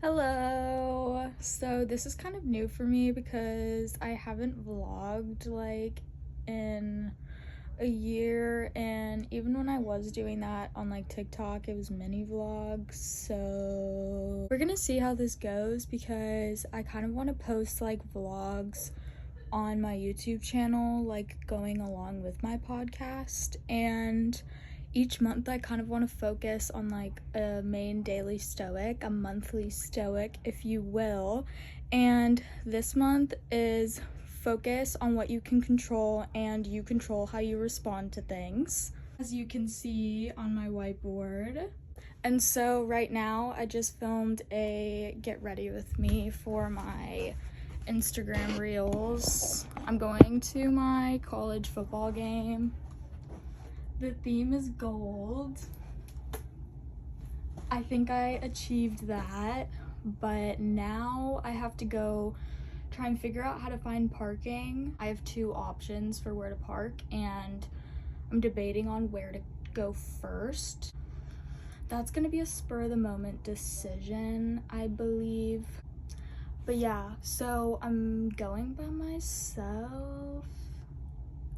Hello! So this is kind of new for me because I haven't vlogged like in a year, and even when I was doing that on like TikTok, it was mini vlogs. So we're gonna see how this goes because I kind of want to post like vlogs on my YouTube channel, like going along with my podcast, and each month I kind of want to focus on like a main daily stoic, a monthly stoic, if you will. And this month is focus on what you can control, and you control how you respond to things, as you can see on my whiteboard. And so right now I just filmed a get ready with me for my Instagram reels. I'm going to my college football game. The theme is gold. I think I achieved that, but now I have to go try and figure out how to find parking. I have two options for where to park, and I'm debating on where to go first. That's gonna be a spur of the moment decision, I believe. But yeah, so I'm going by myself,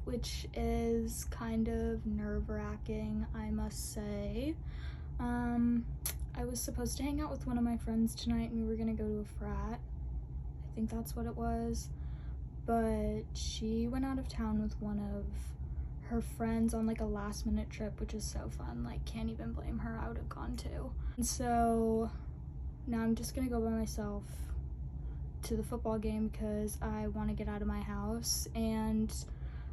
which is kind of nerve-wracking, I must say. I was supposed to hang out with one of my friends tonight, and we were gonna go to a frat. I think that's what it was. But she went out of town with one of her friends on like a last-minute trip, which is so fun. Like, can't even blame her. I would have gone too. And so now I'm just gonna go by myself to the football game because I want to get out of my house, and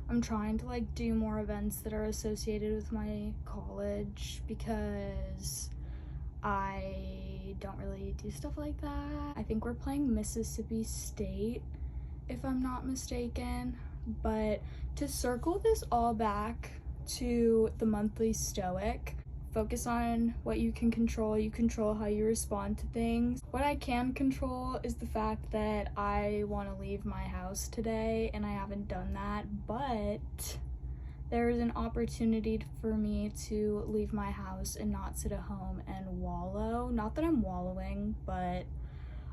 I'm trying to like do more events that are associated with my college because I don't really do stuff like that. I think we're playing Mississippi State, if I'm not mistaken. But to circle this all back to the monthly stoic, focus on what you can control. You control how you respond to things. What I can control is the fact that I want to leave my house today, and I haven't done that, but there is an opportunity for me to leave my house and not sit at home and wallow. Not that I'm wallowing, but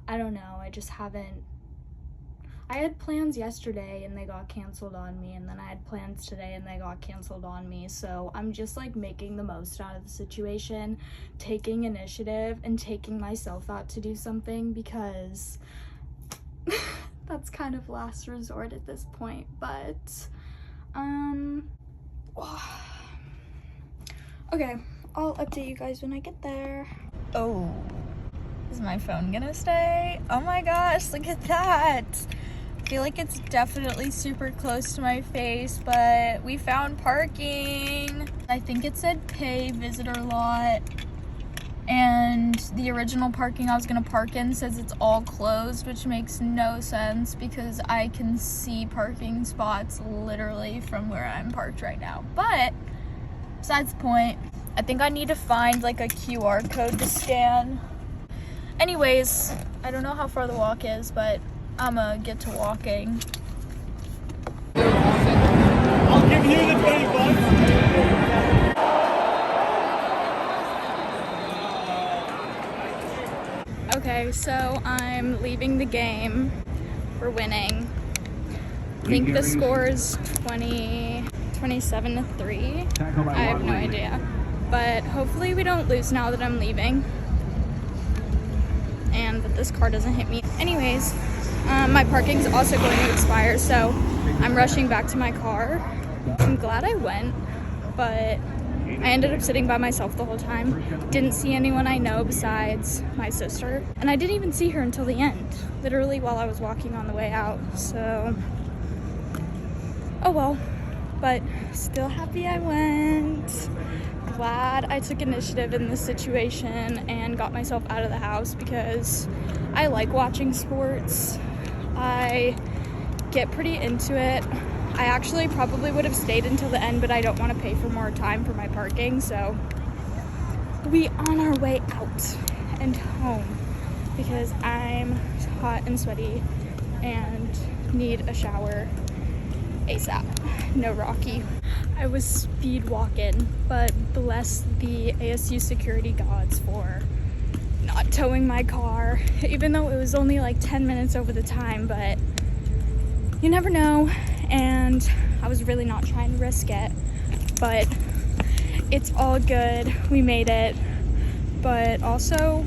I don't know. I just haven't. I had plans yesterday and they got canceled on me, and then I had plans today and they got canceled on me. So I'm just like making the most out of the situation, taking initiative and taking myself out to do something because that's kind of last resort at this point. But okay, I'll update you guys when I get there. Oh, is my phone gonna stay? Oh my gosh, look at that. I feel like it's definitely super close to my face, but we found parking. I think it said pay visitor lot, and the original parking I was gonna park in says it's all closed, which makes no sense because I can see parking spots literally from where I'm parked right now. But besides the point, I think I need to find like a QR code to scan. Anyways, I don't know how far the walk is, but I'ma get to walking. I'll give you the $20. Okay, so I'm leaving the game. We're winning. I think the score is 27-3. I have no idea. But hopefully we don't lose now that I'm leaving, and that this car doesn't hit me. Anyways, my parking's also going to expire, so I'm rushing back to my car. I'm glad I went, but I ended up sitting by myself the whole time. Didn't see anyone I know besides my sister, and I didn't even see her until the end, literally while I was walking on the way out. So, oh well, but still happy I went. Glad I took initiative in this situation and got myself out of the house because I like watching sports. I get pretty into it. I actually probably would have stayed until the end, but I don't want to pay for more time for my parking, so we on our way out and home because I'm hot and sweaty and need a shower ASAP. No Rocky. I was speed walking, but bless the ASU security gods for not towing my car, even though it was only like 10 minutes over the time, but you never know, and I was really not trying to risk it, but it's all good. We made it. But also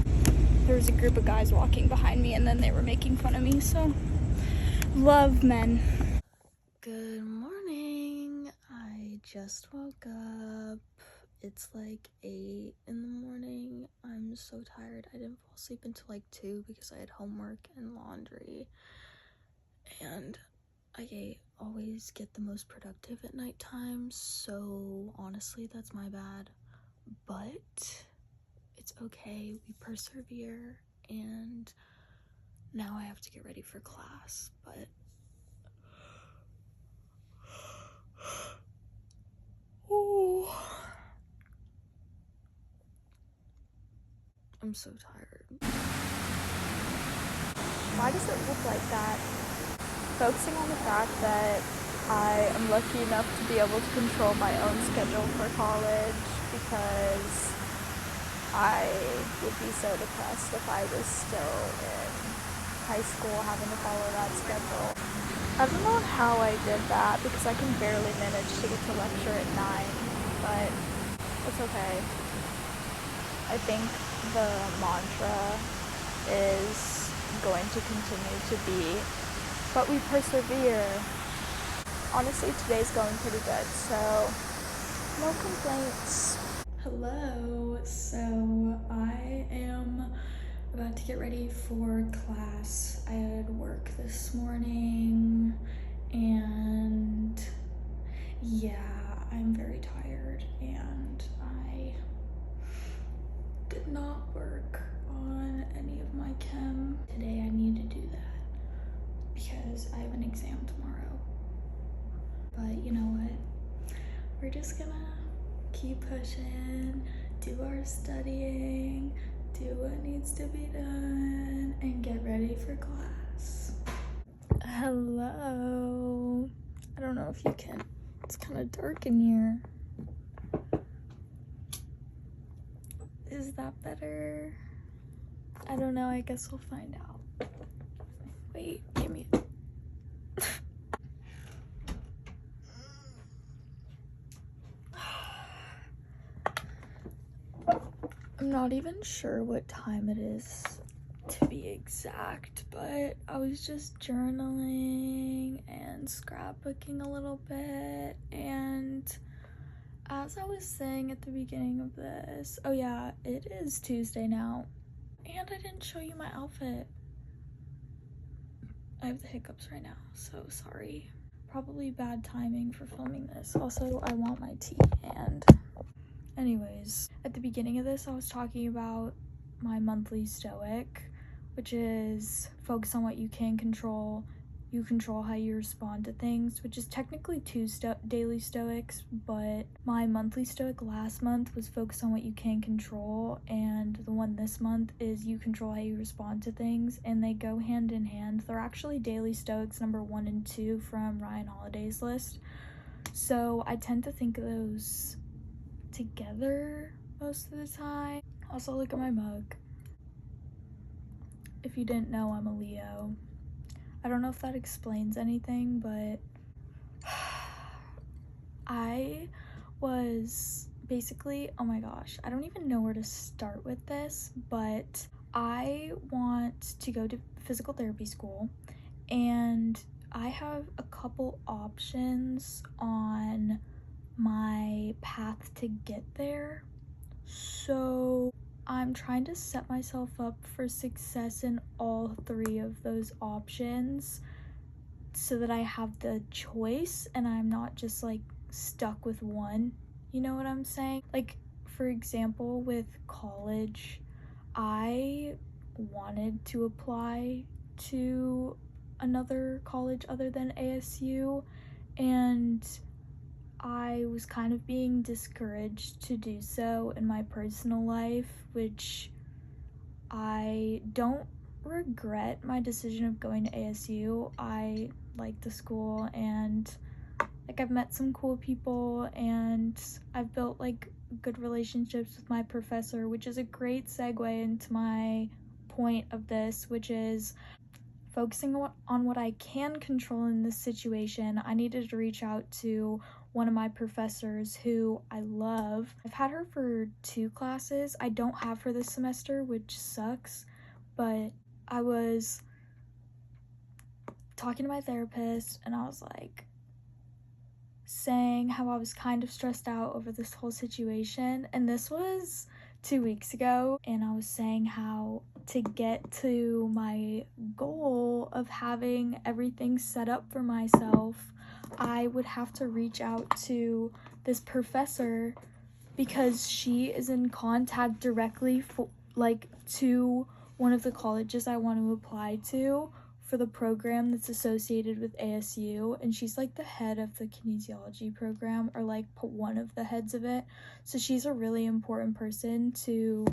there was a group of guys walking behind me and then they were making fun of me, so love men. Good morning. I just woke up. It's like 8 in the morning. I'm so tired. I didn't fall asleep until like 2 because I had homework and laundry. And I always get the most productive at nighttime, so honestly, that's my bad. But it's okay. We persevere, and now I have to get ready for class, but I'm so tired. Why does it look like that? Focusing on the fact that I am lucky enough to be able to control my own schedule for college, because I would be so depressed if I was still in high school having to follow that schedule. I don't know how I did that because I can barely manage to get to lecture at 9, but it's okay. I think the mantra is going to continue to be, but we persevere. Honestly, today's going pretty good, so no complaints. Hello, so I am about to get ready for class. I had work this morning and yeah, I'm very tired and I did not work on any of my chem. Today I need to do that because I have an exam tomorrow. But you know what? We're just gonna keep pushing, do our studying, do what needs to be done, and get ready for class. Hello. I don't know if you can. It's kind of dark in here. Is that better? I don't know. I guess we'll find out. Wait, give me. I'm not even sure what time it is to be exact, but I was just journaling and scrapbooking a little bit, and as I was saying at the beginning of this, oh yeah, it is Tuesday now, and I didn't show you my outfit. I have the hiccups right now, so sorry. Probably bad timing for filming this. Also, I want my tea, and anyways, at the beginning of this, I was talking about my monthly stoic, which is focus on what you can control. You control how you respond to things, which is technically two daily stoics, but my monthly stoic last month was focus on what you can control, and the one this month is you control how you respond to things, and they go hand in hand. They're actually daily stoics number 1 and 2 from Ryan Holiday's list, so I tend to think of those together most of the time. Also, look at my mug. If you didn't know, I'm a Leo. I don't know if that explains anything, but I was basically, oh my gosh, I don't even know where to start with this, but I want to go to physical therapy school, and I have a couple options on my path to get there. So I'm trying to set myself up for success in all 3 of those options so that I have the choice and I'm not just like stuck with one. You know what I'm saying? Like, for example, with college, I wanted to apply to another college other than ASU, and I was kind of being discouraged to do so in my personal life, which I don't regret my decision of going to ASU. I like the school, and like I've met some cool people, and I've built like good relationships with my professor, which is a great segue into my point of this, which is focusing on what I can control in this situation. I needed to reach out to one of my professors who I love. I've had her for 2 classes. I don't have her this semester, which sucks, but I was talking to my therapist and I was like saying how I was kind of stressed out over this whole situation, and this was 2 weeks ago, and I was saying how to get to my goal of having everything set up for myself, I would have to reach out to this professor because she is in contact directly to one of the colleges I want to apply to for the program that's associated with ASU, and she's like the head of the kinesiology program, or like one of the heads of it. So she's a really important person to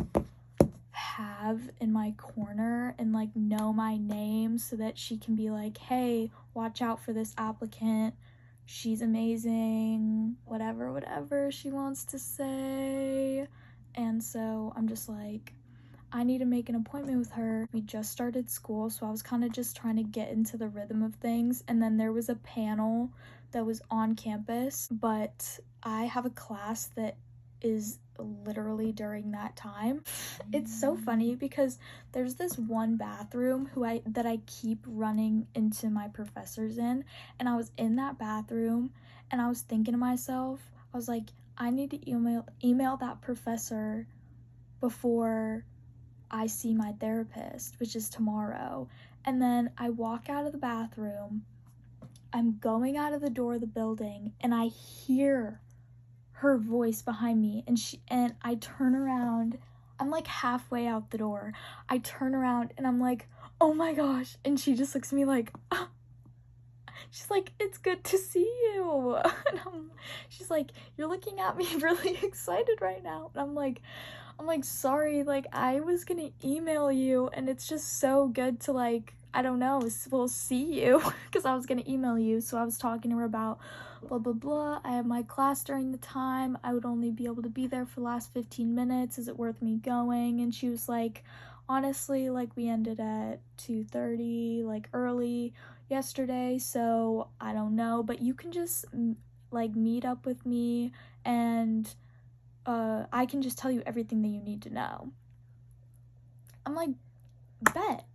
have in my corner and like know my name so that she can be like, hey, watch out for this applicant, she's amazing, whatever she wants to say. And so I'm just like, I need to make an appointment with her. We just started school, so I was kind of just trying to get into the rhythm of things, and then there was a panel that was on campus, but I have a class that is literally during that time. It's so funny because there's this one bathroom that I keep running into my professors in, and I was in that bathroom and I was thinking to myself, I was like, I need to email that professor before I see my therapist, which is tomorrow. And then I walk out of the bathroom, I'm going out of the door of the building, and I hear her voice behind me, and I turn around. I'm like halfway out the door. I turn around and I'm like, oh my gosh. And she just looks at me like, ah. She's like, it's good to see you. And she's like, you're looking at me really excited right now. And I'm like, sorry, like I was gonna email you, and it's just so good to like, I don't know, we'll see you, because I was gonna email you. So I was talking to her about blah blah blah, I have my class during the time, I would only be able to be there for the last 15 minutes, is it worth me going? And she was like, honestly, like we ended at 2:30, like early yesterday, so I don't know, but you can just like meet up with me and I can just tell you everything that you need to know. I'm like, bet.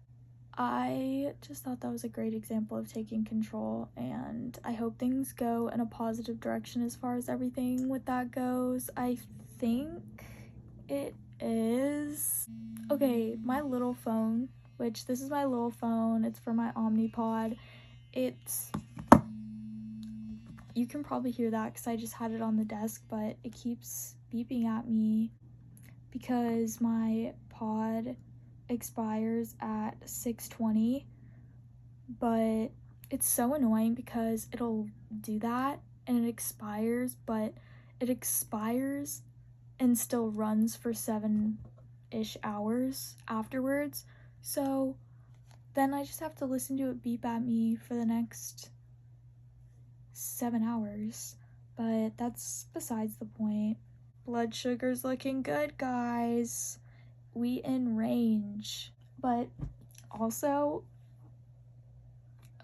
I just thought that was a great example of taking control, and I hope things go in a positive direction as far as everything with that goes. I think it is. Okay, my little phone, which this is my little phone, it's for my Omnipod. You can probably hear that because I just had it on the desk, but it keeps beeping at me because my pod expires at 6:20, but it's so annoying because it'll do that and it expires, but it expires and still runs for 7-ish hours afterwards. So then I just have to listen to it beep at me for the next 7 hours, but that's besides the point. Blood sugar's looking good, guys. We in range. But also,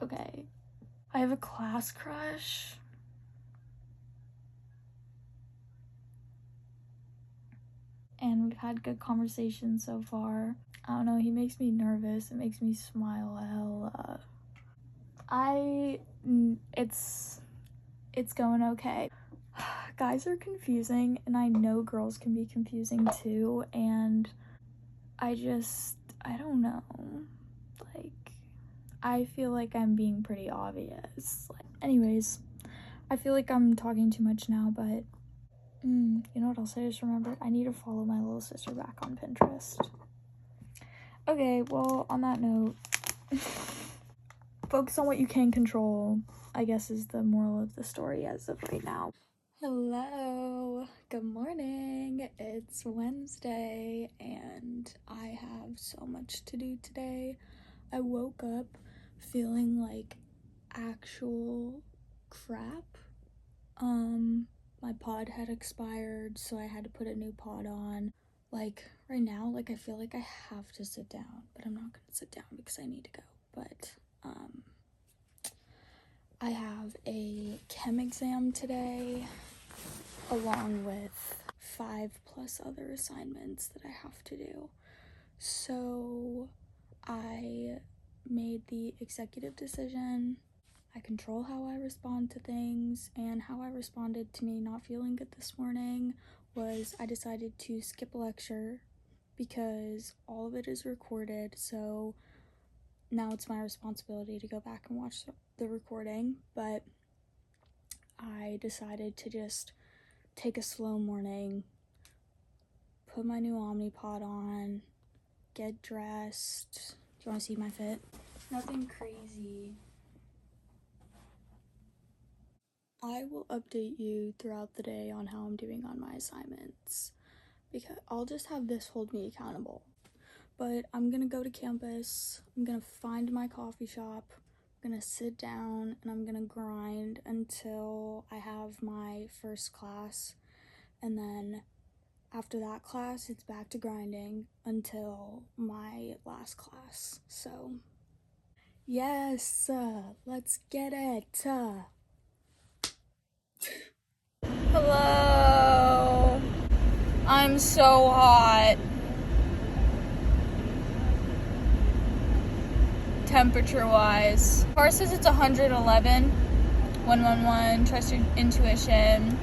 okay, I have a class crush. And we've had good conversations so far. I don't know, he makes me nervous. It makes me smile hella. It's going okay. Guys are confusing, and I know girls can be confusing too, and I don't know. Like, I feel like I'm being pretty obvious. Anyways, I feel like I'm talking too much now, but you know what else I just remembered? I need to follow my little sister back on Pinterest. Okay, well, on that note, focus on what you can control, I guess, is the moral of the story as of right now. Hello, good morning. It's Wednesday and I have so much to do today. I woke up feeling like actual crap. my pod had expired, so I had to put a new pod on. Like, right now, like, I feel like I have to sit down, but I'm not gonna sit down because I need to go. But, I have a chem exam today, along with 5+ other assignments that I have to do. So, I made the executive decision. I control how I respond to things, and how I responded to me not feeling good this morning was I decided to skip a lecture because all of it is recorded, so now it's my responsibility to go back and watch the recording. But I decided to just take a slow morning, put my new Omnipod on, get dressed. Do you want to see my fit? Nothing crazy. I will update you throughout the day on how I'm doing on my assignments, because I'll just have this hold me accountable. But I'm gonna go to campus, I'm gonna find my coffee shop, I'm gonna sit down, and I'm gonna grind until I have my first class. And then after that class, it's back to grinding until my last class. So, yes, let's get it. Hello. I'm so hot. Temperature wise. Car says it's 111. 111. Trust your intuition.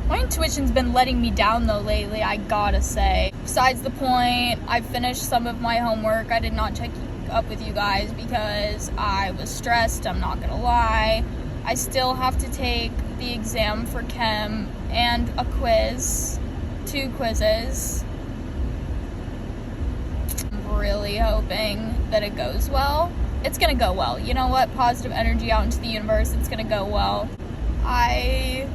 My intuition's been letting me down though lately, I gotta say. Besides the point, I finished some of my homework. I did not check up with you guys because I was stressed, I'm not gonna lie. I still have to take the exam for chem and a quiz, 2 quizzes. I'm really hoping that it goes well. It's gonna go well. You know what? Positive energy out into the universe. It's gonna go well. I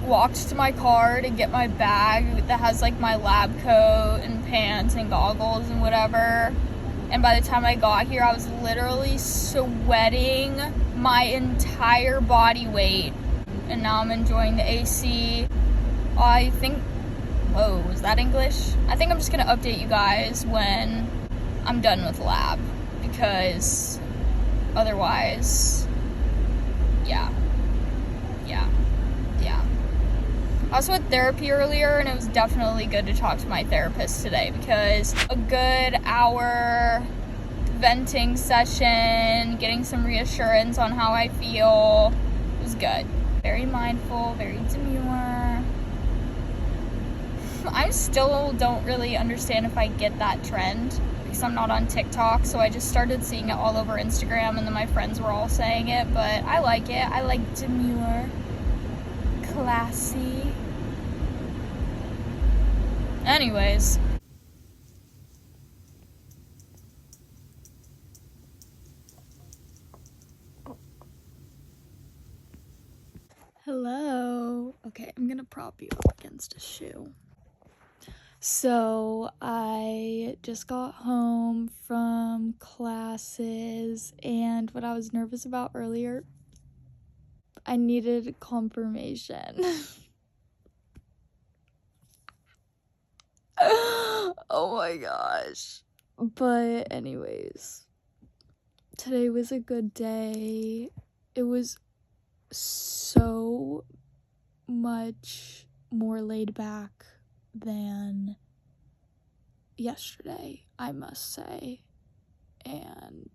walked to my car to get my bag that has like my lab coat and pants and goggles and whatever. And by the time I got here, I was literally sweating my entire body weight. And now I'm enjoying the AC. I think, whoa, was that English? I think I'm just gonna update you guys when I'm done with lab, because otherwise, yeah. I also had therapy earlier, and it was definitely good to talk to my therapist today, because a good hour venting session, getting some reassurance on how I feel was good. Very mindful, very demure. I still don't really understand if I get that trend, because I'm not on TikTok, so I just started seeing it all over Instagram, and then my friends were all saying it, but I like it. I like demure, classy. Anyways. Hello. Okay, I'm gonna prop you up against a shoe. So, I just got home from classes, and what I was nervous about earlier, I needed confirmation. Oh my gosh. But anyways, today was a good day. It was so much more laid back than yesterday, I must say, and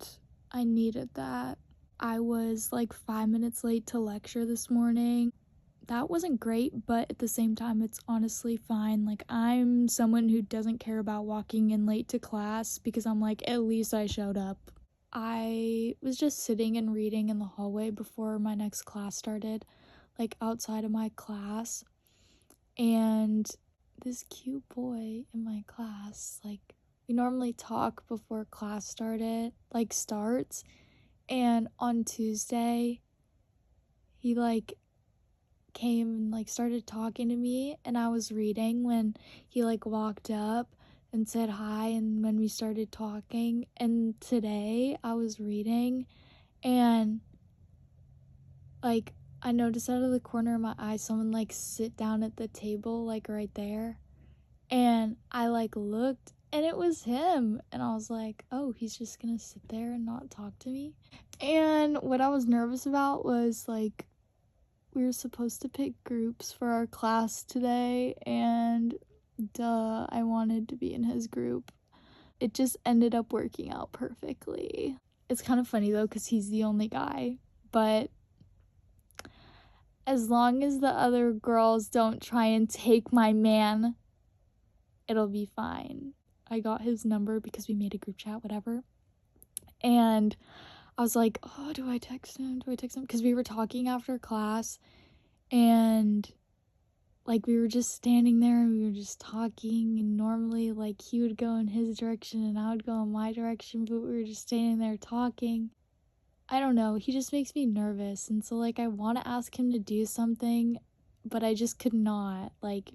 I needed that. I was like 5 minutes late to lecture this morning. That wasn't great, but at the same time, it's honestly fine. Like, I'm someone who doesn't care about walking in late to class because I'm like, at least I showed up. I was just sitting and reading in the hallway before my next class started, like outside of my class, and this cute boy in my class, like, we normally talk before class starts, and on Tuesday, he like came and like started talking to me, and I was reading when he like walked up and said hi, and when we started talking. And today I was reading, and like I noticed out of the corner of my eye someone like sit down at the table like right there, and I like looked and it was him, and I was like, oh, he's just gonna sit there and not talk to me. And what I was nervous about was like we were supposed to pick groups for our class today, and duh, I wanted to be in his group. It just ended up working out perfectly. It's kind of funny though because he's the only guy, but as long as the other girls don't try and take my man, it'll be fine. I got his number because we made a group chat, whatever. And I was like, oh, do I text him? Because we were talking after class, and like we were just standing there and we were just talking, and normally like he would go in his direction and I would go in my direction, but we were just standing there talking. I don't know, he just makes me nervous, and so like I want to ask him to do something, but I just could not. Like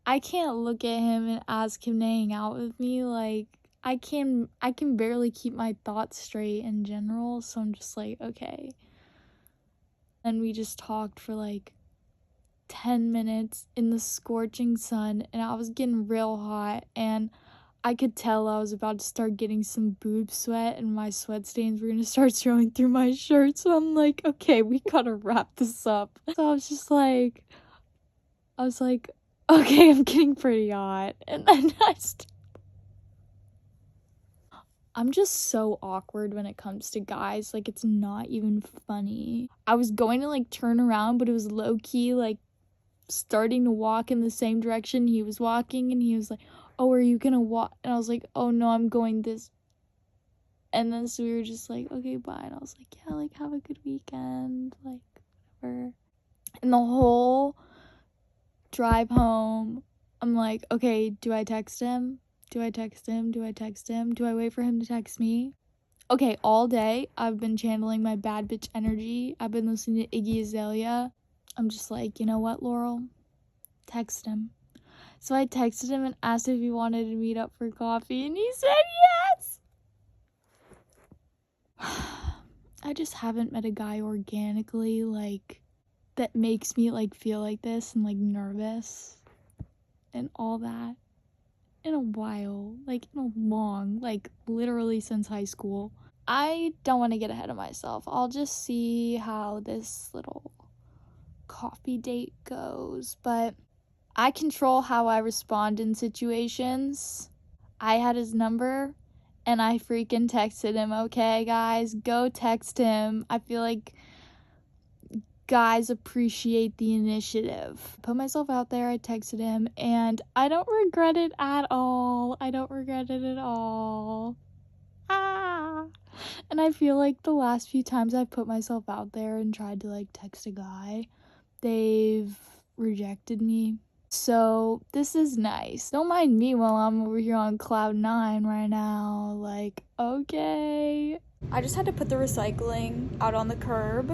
I can't look at him and ask him to hang out with me. Like I can barely keep my thoughts straight in general, so I'm just like, okay. And we just talked for like 10 minutes in the scorching sun, and I was getting real hot, and I could tell I was about to start getting some boob sweat, and my sweat stains were gonna start showing through my shirt. So I'm like, okay, we gotta wrap this up. So I was like, okay, I'm getting pretty hot. And then I'm just so awkward when it comes to guys. Like, it's not even funny. I was going to like turn around, but it was low key like starting to walk in the same direction he was walking, and he was like, oh, are you gonna walk? And I was like, oh no, I'm going this. And then so we were just like, okay, bye. And I was like, yeah, like have a good weekend, like whatever. And the whole drive home, I'm like, okay, do I text him? Do I text him? Do I text him? Do I wait for him to text me? Okay, all day I've been channeling my bad bitch energy. I've been listening to Iggy Azalea. I'm just like, you know what, Laurel? Text him. So I texted him and asked if he wanted to meet up for coffee, and he said yes! I just haven't met a guy organically, like, that makes me, like, feel like this and, like, nervous and all that in a while. Like, in a long, like, literally since high school. I don't want to get ahead of myself. I'll just see how this little coffee date goes, but I control how I respond in situations. I had his number and I freaking texted him. Okay, guys, go text him. I feel like guys appreciate the initiative. Put myself out there, I texted him, and I don't regret it at all. I don't regret it at all. And I feel like the last few times I've put myself out there and tried to like text a guy, they've rejected me. So this is nice. Don't mind me while I'm over here on cloud 9 right now. Like, okay. I just had to put the recycling out on the curb,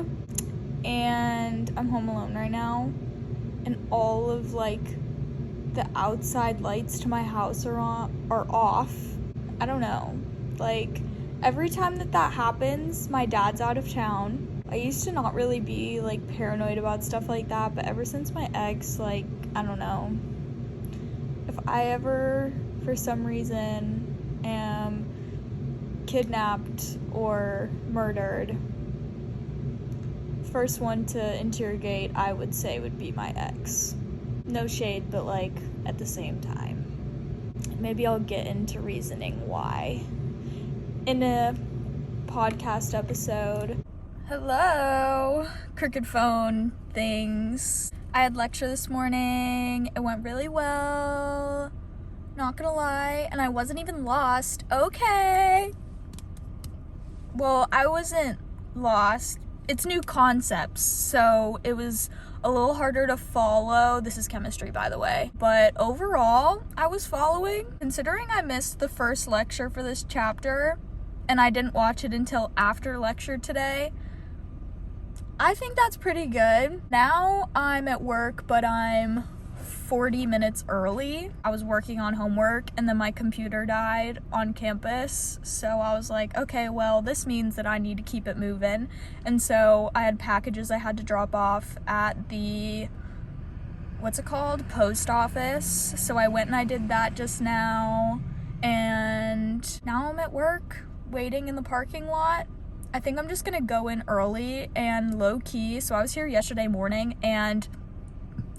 and I'm home alone right now, and all of like the outside lights to my house are off. I don't know. Like every time that happens, my dad's out of town. I used to not really be like paranoid about stuff like that, but ever since my ex, like, I don't know, if I ever for some reason am kidnapped or murdered, first one to interrogate, I would say, would be my ex. No shade, but like at the same time. Maybe I'll get into reasoning why in a podcast episode. Hello, crooked phone things. I had lecture this morning. It went really well, not gonna lie, and I wasn't even lost. Okay. Well, I wasn't lost. It's new concepts, so it was a little harder to follow. This is chemistry, by the way. But overall, I was following. Considering I missed the first lecture for this chapter, and I didn't watch it until after lecture today, I think that's pretty good. Now I'm at work, but I'm 40 minutes early. I was working on homework and then my computer died on campus. So I was like, okay, well, this means that I need to keep it moving. And so I had packages I had to drop off at the, what's it called? Post office. So I went and I did that just now. And now I'm at work waiting in the parking lot. I think I'm just gonna go in early and low key. So I was here yesterday morning and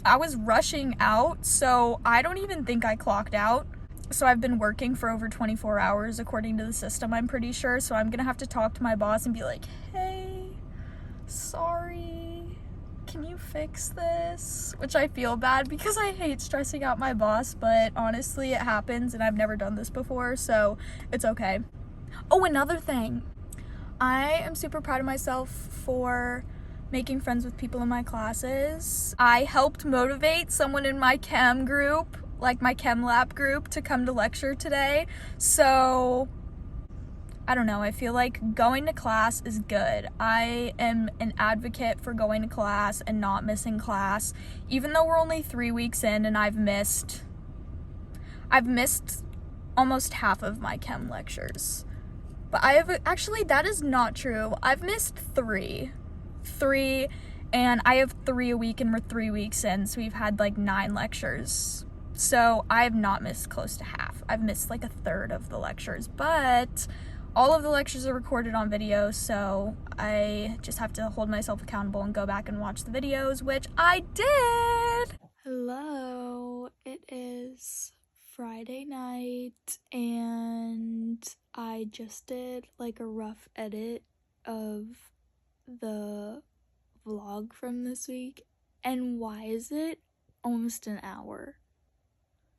I was rushing out, so I don't even think I clocked out. So I've been working for over 24 hours according to the system, I'm pretty sure. So I'm gonna have to talk to my boss and be like, hey, sorry, can you fix this? Which I feel bad because I hate stressing out my boss, but honestly it happens and I've never done this before, so it's okay. Oh, another thing. I am super proud of myself for making friends with people in my classes. I helped motivate someone in my chem group, like my chem lab group, to come to lecture today. So I don't know, I feel like going to class is good. I am an advocate for going to class and not missing class, even though we're only 3 weeks in and I've missed almost half of my chem lectures. But actually, that is not true. I've missed three, and I have 3 a week and we're 3 weeks in, so we've had like 9 lectures. So I have not missed close to half. I've missed like a third of the lectures, but all of the lectures are recorded on video, so I just have to hold myself accountable and go back and watch the videos, which I did. Hello, it is Friday night and I just did like a rough edit of the vlog from this week, and why is it almost an hour?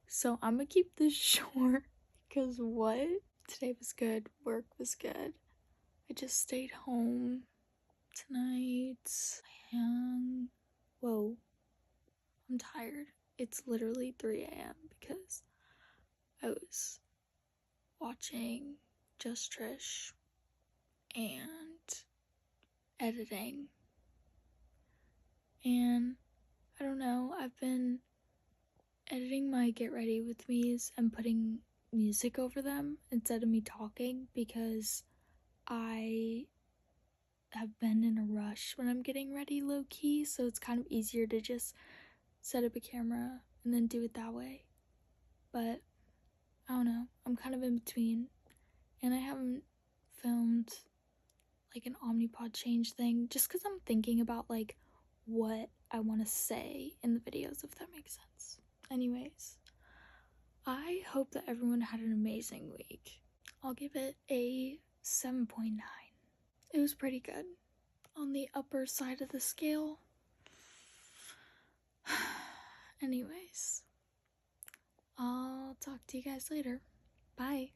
So I'm gonna keep this short because what? Today was good, work was good. I just stayed home tonight and whoa, I'm tired. It's literally 3 a.m. because I was watching Just Trish and editing. And I don't know, I've been editing my Get Ready With Me's and putting music over them instead of me talking because I have been in a rush when I'm getting ready low key, so it's kind of easier to just set up a camera and then do it that way. But I don't know, I'm kind of in between, and I haven't filmed like an Omnipod change thing just because I'm thinking about like what I want to say in the videos, if that makes sense. Anyways, I hope that everyone had an amazing week. I'll give it a 7.9. It was pretty good. On the upper side of the scale. Anyways, I'll talk to you guys later. Bye.